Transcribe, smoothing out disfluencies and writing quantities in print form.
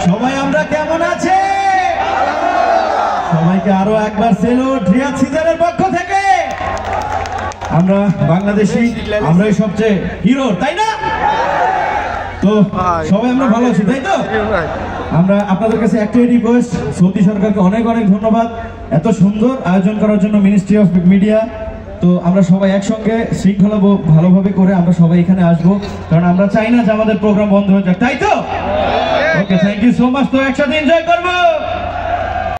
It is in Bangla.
সবাই আমরা কেমন আছে? সবাইকে আরো একবার সেলুট রিয়াজ সিজারের পক্ষ থেকে। আমরা বাংলাদেশি, আমরাই সবচেয়ে হিরো, তাই না? তো সবাই আমরা ভালো আছি, তাই তো? আমরা আপনাদের কাছে একটাই রিকোয়েস্ট, সৌদি সরকারকে অনেক অনেক ধন্যবাদ এত সুন্দর আয়োজন করার জন্য, মিনিস্ট্রি অফ মিডিয়া। তো আমরা সবাই একসঙ্গে শৃঙ্খলা ভালোভাবে করে আমরা সবাই এখানে আসবো, কারণ আমরা চাই না যে আমাদের প্রোগ্রাম বন্ধ হয়ে যাক, তাই তো? ওকে, থ্যাংক ইউ সো মাচ। তো একসাথে এনজয় করবো।